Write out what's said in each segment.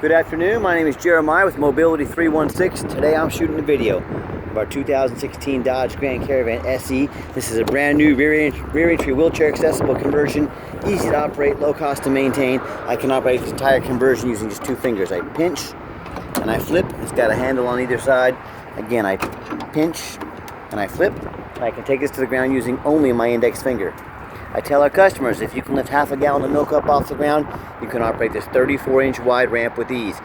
Good afternoon, my name is Jeremiah with Mobility 316. Today I'm shooting a video of our 2016 Dodge Grand Caravan SE. This is a brand new rear entry wheelchair accessible conversion, easy to operate, low cost to maintain. I can operate this entire conversion using just two fingers. I pinch and I flip. It's got a handle on either side. Again, I pinch and I flip. And I can take this to the ground using only my index finger. I tell our customers, if you can lift half a gallon of milk up off the ground, you can operate this 34-inch wide ramp with ease.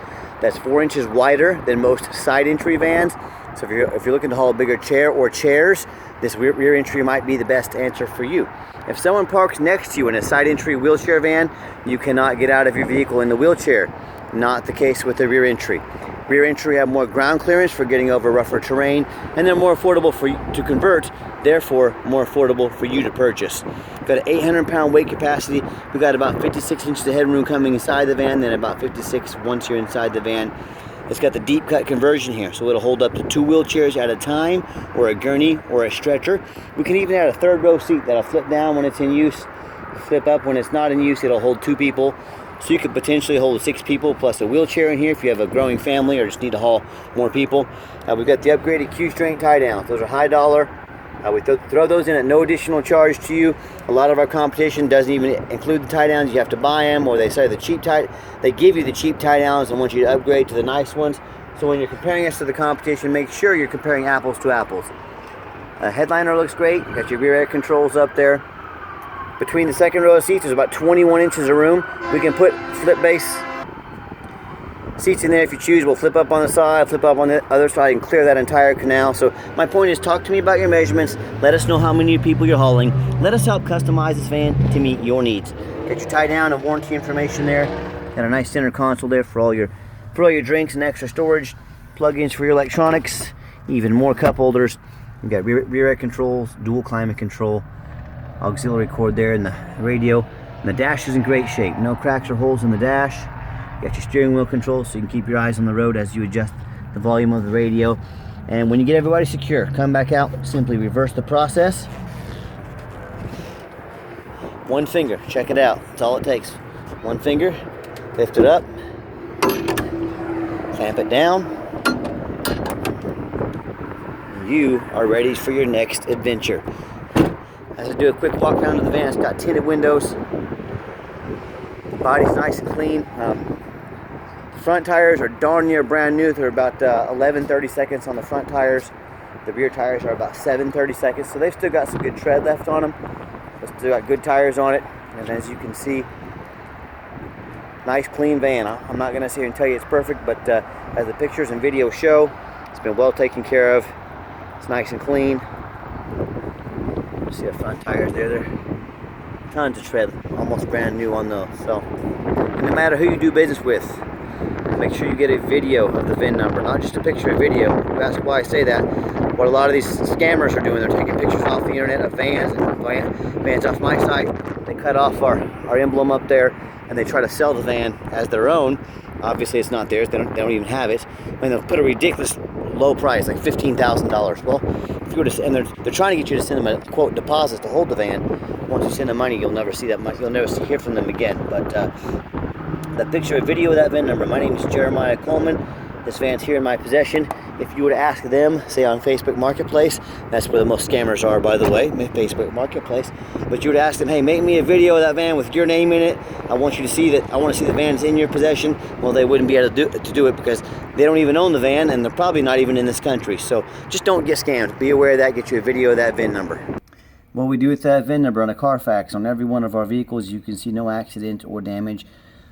That's 4 inches wider than most side entry vans. So if you're looking to haul a bigger chair or chairs, this rear entry might be the best answer for you. If someone parks next to you in a side entry wheelchair van, you cannot get out of your vehicle in the wheelchair. Not the case with the rear entry. Rear entry have more ground clearance for getting over rougher terrain, and they're more affordable for you to convert, therefore more affordable for you to purchase. We've got an 800-pound weight capacity. We've got about 56 inches of headroom coming inside the van, then about 56 once you're inside the van. It's got the deep cut conversion here, so it'll hold up to 2 wheelchairs at a time, or a gurney, or a stretcher. We can even add a third row seat that'll flip down when it's in use, flip up when it's not in use. It'll hold 2 people. So you could potentially hold 6 people plus a wheelchair in here if you have a growing family or just need to haul more people. We've got the upgraded Q-Strength tie downs. Those are high dollar. We throw those in at no additional charge to you. A lot of our competition doesn't even include the tie downs. You have to buy them, or they say the cheap tie. They give you the cheap tie downs and want you to upgrade to the nice ones. So when you're comparing us to the competition, make sure you're comparing apples to apples. Headliner looks great. You got your rear air controls up there. Between the second row of seats, there's about 21 inches of room. We can put flip base seats in there if you choose. We'll flip up on the side, flip up on the other side, and clear that entire canal. So my point is, talk to me about your measurements. Let us know how many people you're hauling. Let us help customize this van to meet your needs. Get your tie down and warranty information there. Got a nice center console there for all your drinks and extra storage, plug-ins for your electronics, even more cup holders. We've got rear air controls, dual climate control, auxiliary cord there, and the radio. And the dash is in great shape. No cracks or holes in the dash. You got your steering wheel controls so you can keep your eyes on the road as you adjust the volume of the radio. And when you get everybody secure, come back out, simply reverse the process. One finger, check it out. That's all it takes. One finger, lift it up, clamp it down. You are ready for your next adventure. As I do a quick walk around to the van, it's got tinted windows. The body's nice and clean. The front tires are darn near brand new. They're about 11-30 seconds on the front tires. The rear tires are about 7-30 seconds. So they've still got some good tread left on them. They've still got good tires on it. And as you can see, nice clean van. I'm not going to sit here and tell you it's perfect, but as the pictures and videos show, it's been well taken care of. It's nice and clean. See the front tires there, they're tons of tread, almost brand new on those. So, and no matter who you do business with, make sure you get a video of the VIN number, not just a picture, a video. You ask why I say that. What a lot of these scammers are doing, they're taking pictures off the internet of vans and vans off my site. They cut off our emblem up there and they try to sell the van as their own. Obviously it's not theirs, they don't even have it. And they'll put a ridiculous low price, like $15,000. Well, if you were to, and they're trying to get you to send them a quote deposit to hold the van. Once you send them money, you'll never see that much. You'll never hear from them again. But the picture, a video of that VIN number. My name is Jeremiah Coleman. This van's here in my possession. If you were to ask them, say on Facebook Marketplace, that's where the most scammers are, by the way, Facebook Marketplace. But you would ask them, hey, make me a video of that van with your name in it. I want you to see that. I want to see the van's in your possession. Well, they wouldn't be able to do it because they don't even own the van, and they're probably not even in this country. So just don't get scammed. Be aware of that. Get you a video of that VIN number. What we do with that VIN number on a Carfax, on every one of our vehicles, you can see no accident or damage.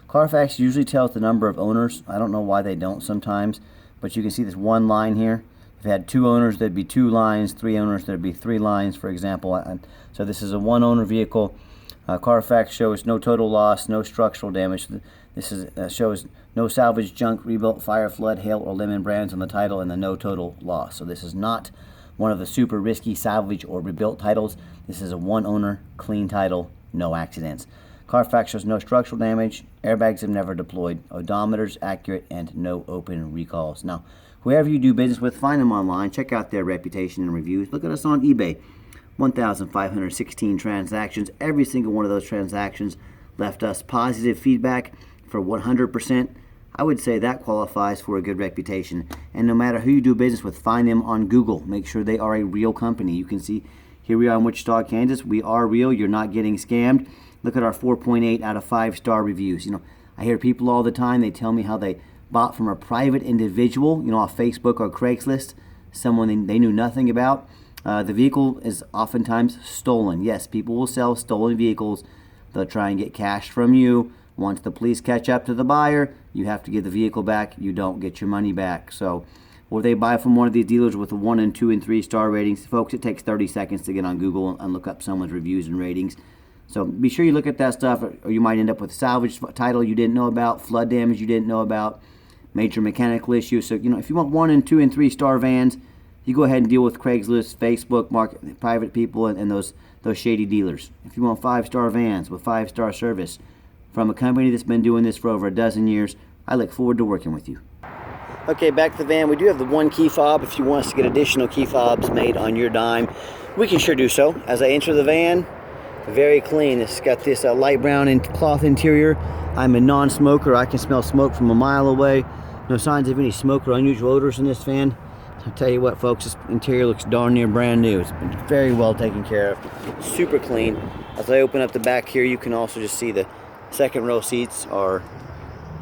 Carfax usually tells the number of owners. I don't know why they don't sometimes, but you can see this one line here. If it had 2 owners, there'd be 2 lines. 3 owners, there'd be 3 lines, for example. So this is a 1-owner vehicle. Carfax shows no total loss, no structural damage. This shows no salvage, junk, rebuilt, fire, flood, hail, or lemon brands on the title, and the no total loss. So this is not one of the super risky salvage or rebuilt titles. This is a 1-owner, clean title, no accidents. Carfax shows no structural damage, airbags have never deployed, odometers accurate, and no open recalls. Now, whoever you do business with, find them online, check out their reputation and reviews. Look at us on eBay. 1,516 transactions. Every single one of those transactions left us positive feedback for 100% I would say that qualifies for a good reputation. And no matter who you do business with, find them on Google. Make sure they are a real company. You can see here we are in Wichita, Kansas. We are real. You're not getting scammed. Look at our 4.8 out of 5-star reviews. You know, I hear people all the time, they tell me how they bought from a private individual, you know, off Facebook or Craigslist, someone they knew nothing about. The vehicle is oftentimes stolen. Yes, people will sell stolen vehicles. They'll try and get cash from you. Once the police catch up to the buyer, you have to give the vehicle back. You don't get your money back. So, or they buy from one of these dealers with a 1 and 2 and 3 star ratings. Folks, it takes 30 seconds to get on Google and look up someone's reviews and ratings. So be sure you look at that stuff, or you might end up with salvage title you didn't know about, flood damage you didn't know about, major mechanical issues. So, you know, if you want 1 and 2 and 3 star vans, you go ahead and deal with Craigslist, Facebook, market, private people, and those shady dealers. If you want 5-star vans with 5-star service from a company that's been doing this for over a dozen years, I look forward to working with you. Okay, back to the van. We do have the 1 key fob. If you want us to get additional key fobs made on your dime, we can sure do so. As I enter the van, very clean. It's got this light brown and cloth interior. I'm a non-smoker. I can smell smoke from a mile away. No signs of any smoke or unusual odors in this van. I'll tell you what, folks, this interior looks darn near brand new. It's been very well taken care of. Super clean. As I open up the back here, you can also just see the second row seats are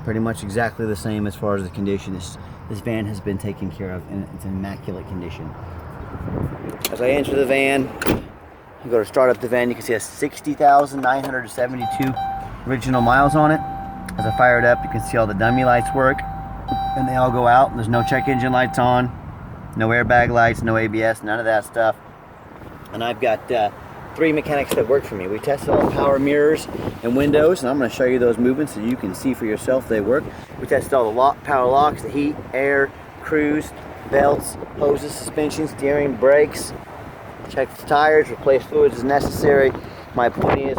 pretty much exactly the same as far as the condition. This van has been taken care of, and it's in immaculate condition. As I enter the van, you go to start up the van, you can see it has 60,972 original miles on it. As I fire it up, you can see all the dummy lights work, and they all go out. There's no check engine lights on, no airbag lights, no ABS, none of that stuff. And I've got 3 mechanics that work for me. We tested all the power mirrors and windows, and I'm going to show you those movements so you can see for yourself they work. We tested all the power locks, the heat, air, cruise, belts, hoses, suspension, steering, brakes. Check the tires, replace fluids as necessary. My point is,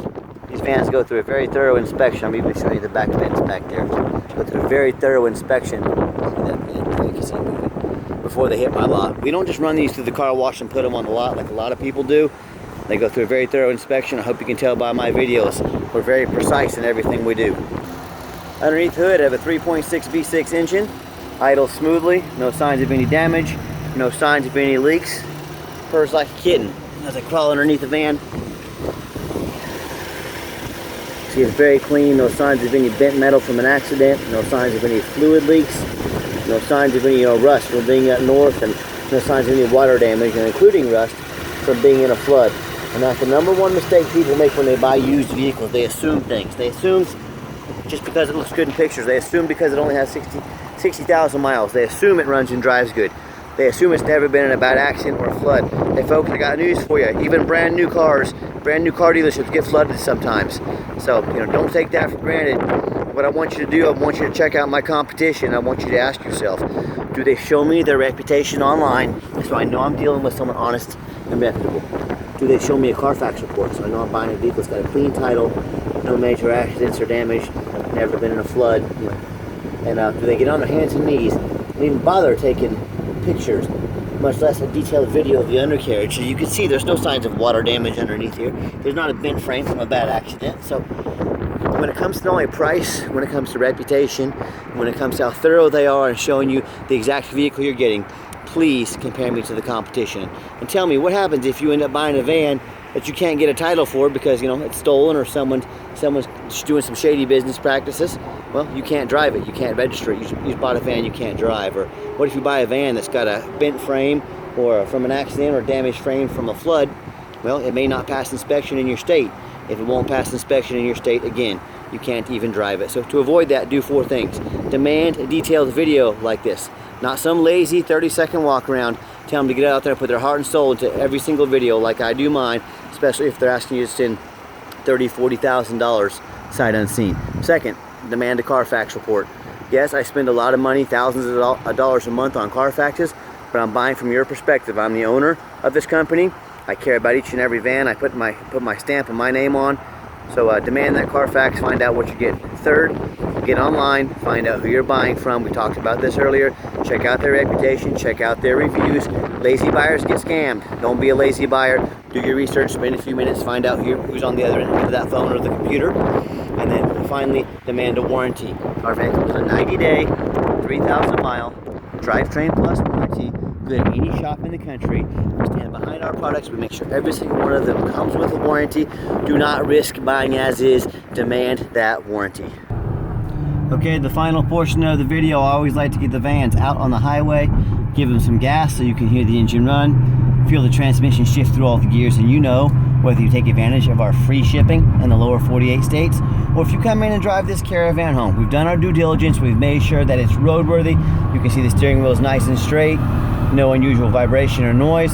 these vans go through a very thorough inspection. I'm even showing you the back vents back there. Go through a very thorough inspection before they hit my lot. We don't just run these through the car wash and put them on the lot like a lot of people do. They go through a very thorough inspection. I hope you can tell by my videos. We're very precise in everything we do. Underneath the hood, I have a 3.6 V6 engine. Idles smoothly, no signs of any damage, no signs of any leaks. Purrs like a kitten. As I crawl underneath the van, see it's very clean, no signs of any bent metal from an accident, no signs of any fluid leaks, no signs of any rust from being up north, and no signs of any water damage, and including rust from being in a flood. And that's the number one mistake people make when they buy used vehicles. They assume things. They assume just because it looks good in pictures. They assume because it only has 60,000 miles. They assume it runs and drives good. They assume it's never been in a bad accident or a flood. Hey folks, I got news for you. Even brand new cars, brand new car dealerships get flooded sometimes. So, you know, don't take that for granted. What I want you to do, I want you to check out my competition. I want you to ask yourself, do they show me their reputation online so I know I'm dealing with someone honest and reputable? Do they show me a Carfax report so I know I'm buying a vehicle that's got a clean title, no major accidents or damage, never been in a flood? You know. And do they get on their hands and knees and even bother taking pictures, much less a detailed video of the undercarriage, so you can see there's no signs of water damage underneath here. There's not a bent frame from a bad accident. So when it comes to not only price, when it comes to reputation, when it comes to how thorough they are and showing you the exact vehicle you're getting, please compare me to the competition and tell me what happens if you end up buying a van that you can't get a title for because, you know, it's stolen or someone's doing some shady business practices. Well, you can't drive it, you can't register it. You bought a van you can't drive. Or what if you buy a van that's got a bent frame or from an accident or damaged frame from a flood? Well, it may not pass inspection in your state. If it won't pass inspection in your state, again, you can't even drive it. So to avoid that, do 4 things. Demand a detailed video like this. Not some lazy 30-second walk around. Tell them to get out there and put their heart and soul into every single video like I do mine, especially if they're asking you to spend $30,000, $40,000 sight unseen. Second, demand a Carfax report. Yes, I spend a lot of money, thousands of dollars a month on Carfaxes, but I'm buying from your perspective. I'm the owner of this company. I care about each and every van. I put my stamp and my name on. So demand that Carfax, find out what you get. Third, get online, find out who you're buying from. We talked about this earlier. Check out their reputation, check out their reviews. Lazy buyers get scammed. Don't be a lazy buyer. Do your research, spend a few minutes, find out who's on the other end of that phone or the computer. And then finally demand a warranty. Our van comes with a 90-day, 3,000-mile drivetrain plus warranty. Good at any shop in the country. We stand behind our products. We make sure every single one of them comes with a warranty. Do not risk buying as is. Demand that warranty. Okay, the final portion of the video, I always like to get the vans out on the highway, give them some gas so you can hear the engine run, feel the transmission shift through all the gears, and you know whether you take advantage of our free shipping in the lower 48 states, or if you come in and drive this Caravan home. We've done our due diligence. We've made sure that it's roadworthy. You can see the steering wheel is nice and straight, no unusual vibration or noise.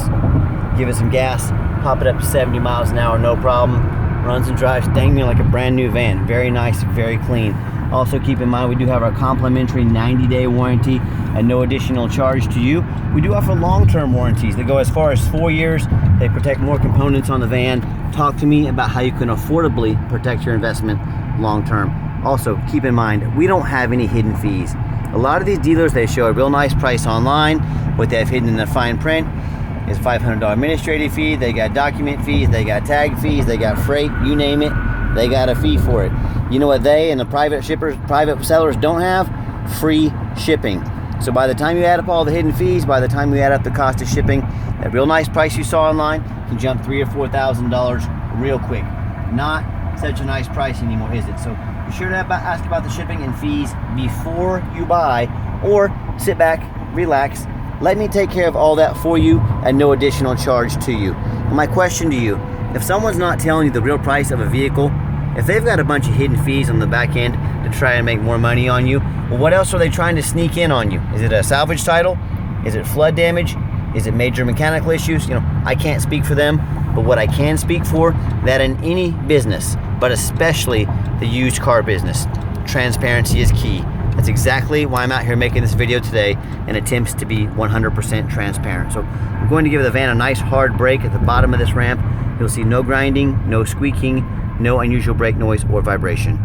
Give it some gas, pop it up to 70 miles an hour, no problem. Runs and drives dang near like a brand new van. Very nice, very clean. Also keep in mind, we do have our complimentary 90-day warranty at no additional charge to you. We do offer long-term warranties that go as far as 4 years. They protect more components on the van. Talk to me about how you can affordably protect your investment long-term. Also, keep in mind, we don't have any hidden fees. A lot of these dealers, they show a real nice price online. What they have hidden in the fine print is $500 administrative fee. They got document fees, they got tag fees, they got freight, you name it, they got a fee for it. You know what they and the private sellers don't have? Free shipping. So by the time you add up all the hidden fees, by the time you add up the cost of shipping, that real nice price you saw online can jump $3,000 or $4,000 real quick. Not such a nice price anymore, is it? So be sure to ask about the shipping and fees before you buy, or sit back, relax, let me take care of all that for you at no additional charge to you. And my question to you, if someone's not telling you the real price of a vehicle, if they've got a bunch of hidden fees on the back end to try and make more money on you, well, what else are they trying to sneak in on you? Is it a salvage title? Is it flood damage? Is it major mechanical issues? You know, I can't speak for them, but what I can speak for, that in any business, but especially the used car business, transparency is key. That's exactly why I'm out here making this video today, in attempts to be 100% transparent. So I'm going to give the van a nice hard brake at the bottom of this ramp. You'll see no grinding, no squeaking, no unusual brake noise or vibration.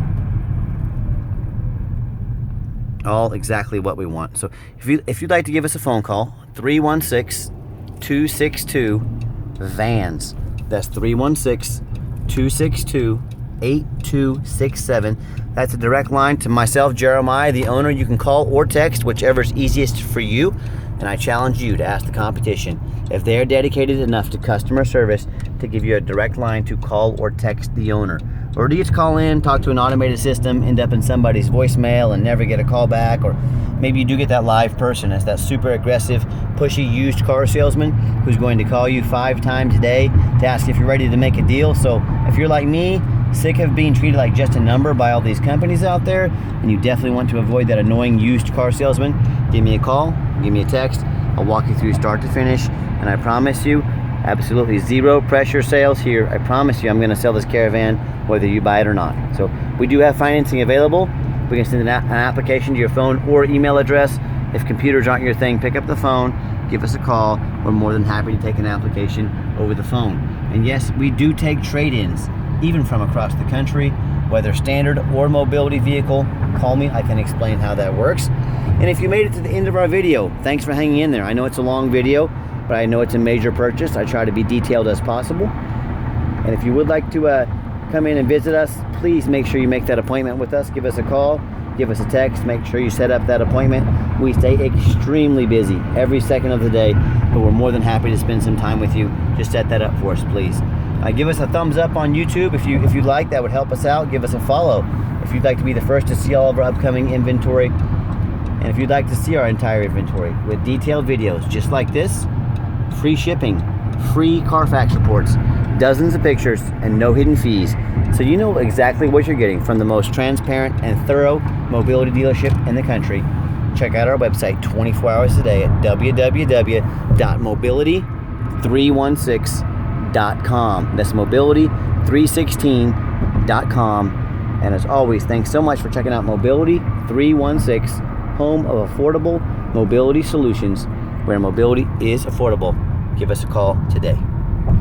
All exactly what we want. So if you'd like to give us a phone call, 316-262-VANS. That's 316-262-8267. That's a direct line to myself, Jeremiah, the owner. You can call or text, whichever is easiest for you. And I challenge you to ask the competition if they are dedicated enough to customer service to give you a direct line to call or text the owner. Or do you just call in, talk to an automated system, end up in somebody's voicemail and never get a call back? Or maybe you do get that live person. That's that super aggressive, pushy used car salesman who's going to call you 5 times a day to ask if you're ready to make a deal. So if you're like me, sick of being treated like just a number by all these companies out there, and you definitely want to avoid that annoying used car salesman, give me a call, give me a text. I'll walk you through start to finish, and I promise you, absolutely zero pressure sales here. I promise you I'm going to sell this Caravan whether you buy it or not. So we do have financing available. We can send an application to your phone or email address. If computers aren't your thing, pick up the phone, give us a call. We're more than happy to take an application over the phone. And yes, we do take trade-ins, even from across the country, whether standard or mobility vehicle. Call me, I can explain how that works. And if you made it to the end of our video, thanks for hanging in there. I know it's a long video, but I know it's a major purchase. I try to be detailed as possible. And if you would like to come in and visit us, please make sure you make that appointment with us. Give us a call, give us a text, make sure you set up that appointment. We stay extremely busy every second of the day, but we're more than happy to spend some time with you. Just set that up for us, please. Give us a thumbs up on YouTube if you'd like. That would help us out. Give us a follow if you'd like to be the first to see all of our upcoming inventory. And if you'd like to see our entire inventory with detailed videos just like this, free shipping, free Carfax reports, dozens of pictures, and no hidden fees, so you know exactly what you're getting from the most transparent and thorough mobility dealership in the country. Check out our website 24 hours a day at www.mobility316.com. That's mobility316.com. And as always, thanks so much for checking out Mobility 316, home of affordable mobility solutions, where mobility is affordable. Give us a call today.